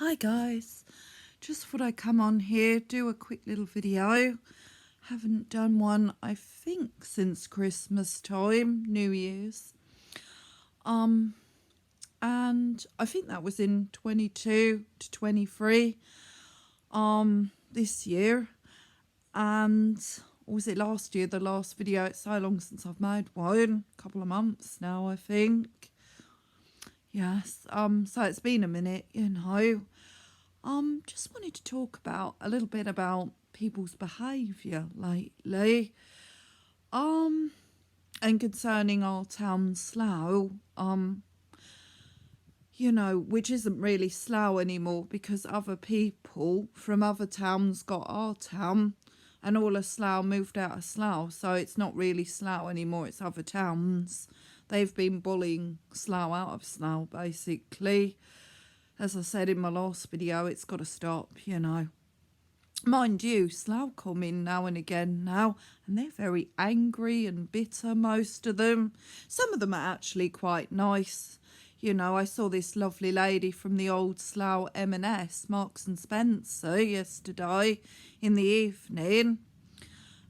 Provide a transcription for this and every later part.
Hi guys, just thought I'd come on here, do a quick little video. Haven't done one, I think, since Christmas time, New Year's. And I think that was in 22 to 23 this year. And was it last year, the last video? It's so long since I've made one, a couple of months now, I think. Yes, so it's been a minute, you know. Just wanted to talk about a little bit about people's behaviour lately. And concerning our town Slough, you know, which isn't really Slough anymore because other people from other towns got our town and all of Slough moved out of Slough, so it's not really Slough anymore, it's other towns. They've been bullying Slough out of Slough, basically. As I said in my last video, it's got to stop, you know. Mind you, Slough come in now and again now, and they're very angry and bitter, most of them. Some of them are actually quite nice. You know, I saw this lovely lady from the old Slough M&S, Marks and Spencer, yesterday in the evening.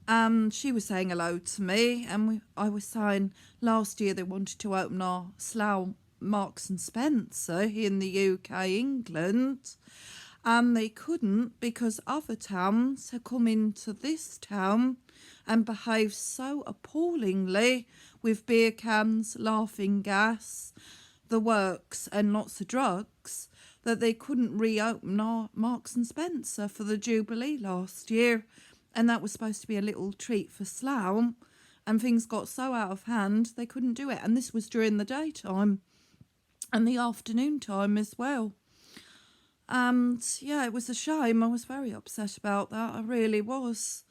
And she was saying hello to me, and I was saying last year they wanted to open our Slough Marks and Spencer in the UK, England, and they couldn't because other towns had come into this town and behaved so appallingly with beer cans, laughing gas, the works and lots of drugs that they couldn't reopen our Marks and Spencer for the Jubilee last year. And that was supposed to be a little treat for Slough, and things got so out of hand they couldn't do it. And this was during the daytime and the afternoon time as well. And yeah, it was a shame. I was very upset about that. I really was.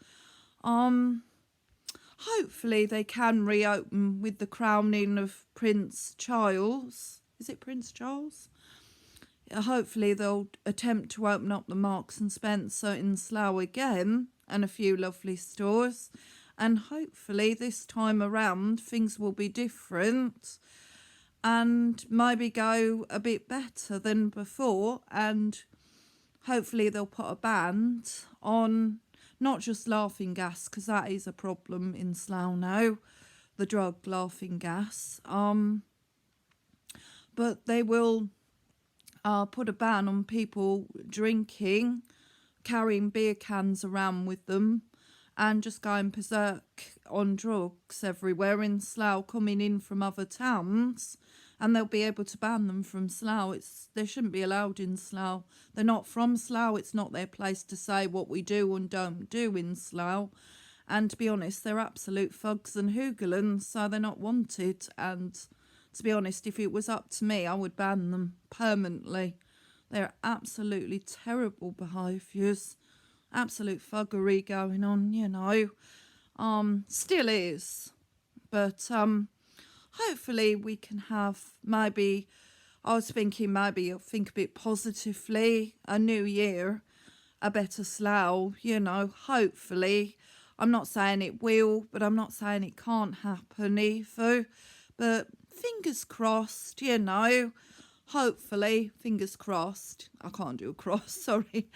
Hopefully they can reopen with the crowning of Prince Charles. Is it Prince Charles? Hopefully they'll attempt to open up the Marks and Spencer in Slough again and a few lovely stores. And hopefully this time around things will be different and maybe go a bit better than before, and hopefully they'll put a ban on not just laughing gas, because that is a problem in Slough now, the drug laughing gas, but they will put a ban on people drinking, carrying beer cans around with them, and just going berserk on drugs everywhere in Slough coming in from other towns, and they'll be able to ban them from Slough. They shouldn't be allowed in Slough. They're not from Slough. It's not their place to say what we do and don't do in Slough. And to be honest, they're absolute thugs and hooligans, so they're not wanted. And to be honest, if it was up to me, I would ban them permanently. They're absolutely terrible behaviours. Absolute thuggery going on, you know. Still is. But hopefully we can have maybe, I was thinking maybe I'll think a bit positively, a new year, a better Slough, you know, hopefully. I'm not saying it will, but I'm not saying it can't happen either. But fingers crossed, you know, hopefully, fingers crossed, I can't do a cross, sorry,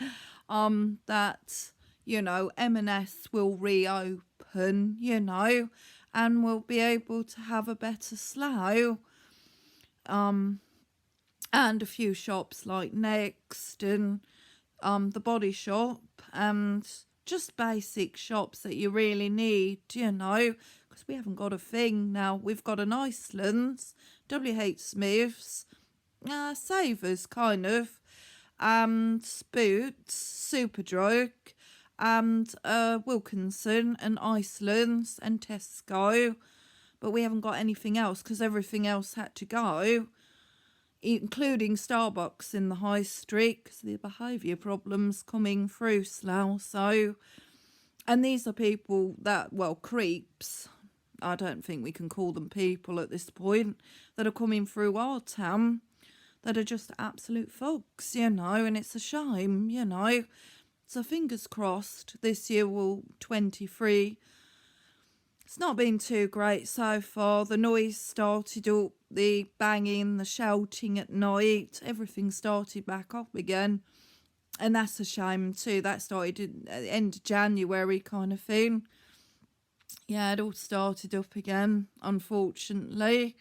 that, you know, M&S will reopen, you know, and we'll be able to have a better Slough, and a few shops like Next and the Body Shop, and just basic shops that you really need, you know, because we haven't got a thing now. We've got an Iceland's, WH Smith's, Savers kind of, and Boots, Superdrug, and Wilkinson and Iceland's and Tesco, but we haven't got anything else because everything else had to go, including Starbucks in the high street because of the behaviour problems coming through Slough. So, and these are people that, well, creeps, I don't think we can call them people at this point, that are coming through our town that are just absolute thugs, you know, and it's a shame, you know. So fingers crossed this year will 23. It's not been too great so far. The noise started up the banging, the shouting at night, everything started back up again. And that's a shame too. That started at the end of January kind of thing. Yeah, it all started up again, unfortunately.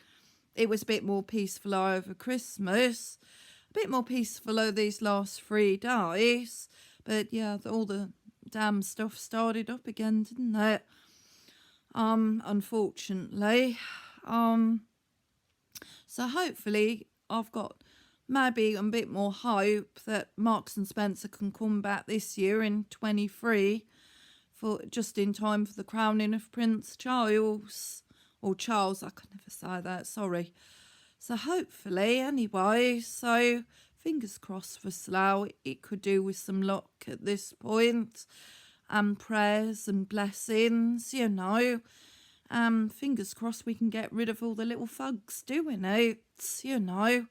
It was a bit more peaceful over Christmas, a bit more peaceful over these last 3 days. But yeah, all the damn stuff started up again, didn't it? Unfortunately. So hopefully I've got maybe a bit more hope that Marks and Spencer can come back this year in 23 for just in time for the crowning of Prince Charles. Or Charles, I can never say that, sorry. So hopefully, anyway, so fingers crossed for Slough. It could do with some luck at this point. And prayers and blessings, you know. Fingers crossed we can get rid of all the little thugs doing it, you know.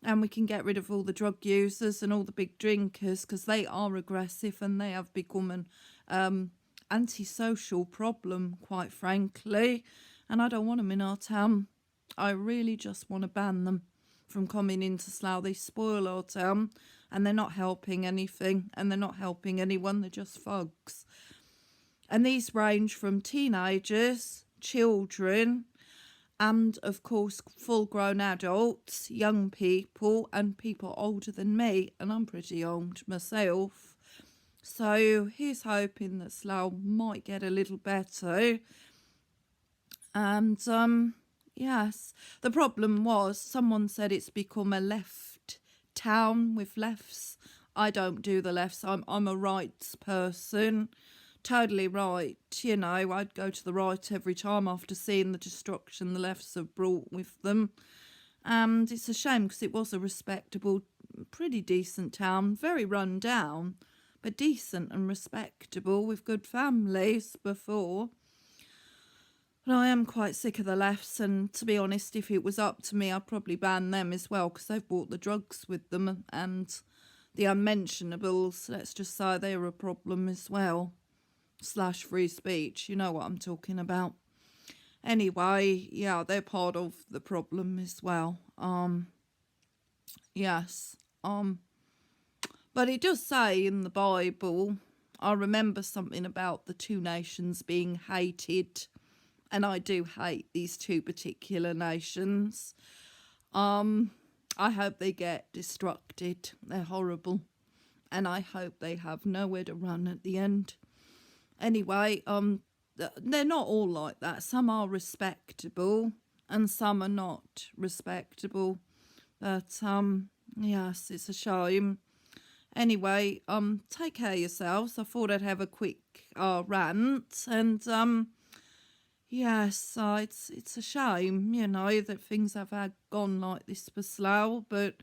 And we can get rid of all the drug users and all the big drinkers, because they are aggressive and they have become an antisocial problem, quite frankly. And I don't want them in our town. I really just want to ban them from coming into Slough. They spoil our town and they're not helping anything and they're not helping anyone. They're just thugs. And these range from teenagers, children, and of course full-grown adults, young people, and people older than me. And I'm pretty old myself. So here's hoping that Slough might get a little better. And yes, the problem was someone said it's become a left town with lefts. I don't do the lefts. I'm a rights person. Totally right. You know, I'd go to the right every time after seeing the destruction the lefts have brought with them. And it's a shame because it was a respectable, pretty decent town, very run down, but decent and respectable with good families before. But I am quite sick of the lefts, and to be honest, if it was up to me, I'd probably ban them as well, because they've brought the drugs with them, and the unmentionables, let's just say they're a problem as well. / free speech, you know what I'm talking about. Anyway, yeah, they're part of the problem as well. Yes. But it does say in the Bible, I remember something about the 2 nations being hated. And I do hate these 2 particular nations. I hope they get destructed. They're horrible. And I hope they have nowhere to run at the end. Anyway, they're not all like that. Some are respectable and some are not respectable. But, yes, it's a shame. Anyway, take care of yourselves. I thought I'd have a quick rant. And, yes, it's a shame, you know, that things have gone like this for Slough, but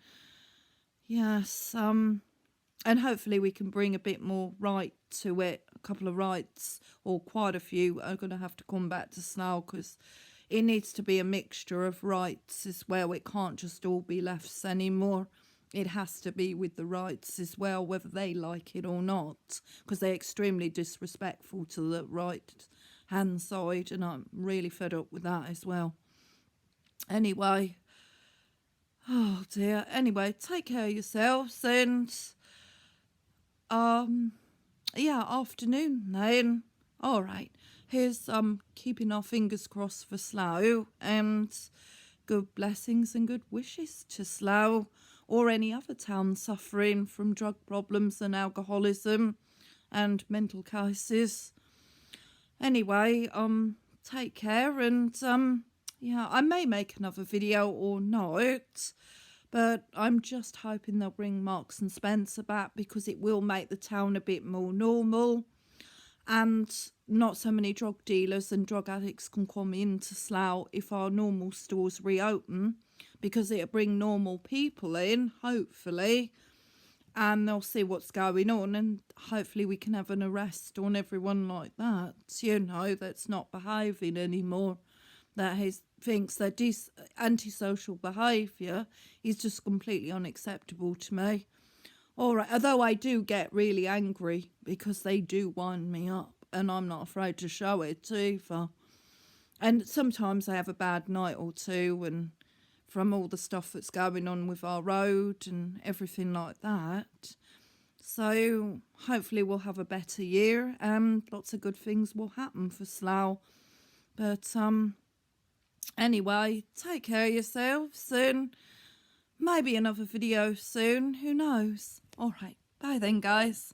yes, and hopefully we can bring a bit more right to it. A couple of rights, or quite a few, are going to have to come back to Slough, because it needs to be a mixture of rights as well. It can't just all be lefts anymore. It has to be with the rights as well, whether they like it or not, because they're extremely disrespectful to the right hand side, and I'm really fed up with that as well. Anyway, oh dear. Anyway, take care of yourselves, and yeah, afternoon then. All right, here's keeping our fingers crossed for Slough, and good blessings and good wishes to Slough or any other town suffering from drug problems and alcoholism and mental cases. Anyway, take care, and yeah, I may make another video or not, but I'm just hoping they'll bring Marks and Spencer back, because it will make the town a bit more normal, and not so many drug dealers and drug addicts can come into Slough if our normal stores reopen, because it'll bring normal people in, hopefully, and they'll see what's going on, and hopefully we can have an arrest on everyone like that, you know, that's not behaving anymore, that thinks that antisocial behaviour is just completely unacceptable to me. All right, although I do get really angry because they do wind me up, and I'm not afraid to show it either. And sometimes I have a bad night or two, and from all the stuff that's going on with our road and everything like that. So hopefully we'll have a better year and lots of good things will happen for Slough. But anyway, take care of yourselves and maybe another video soon, who knows. Alright, bye then guys.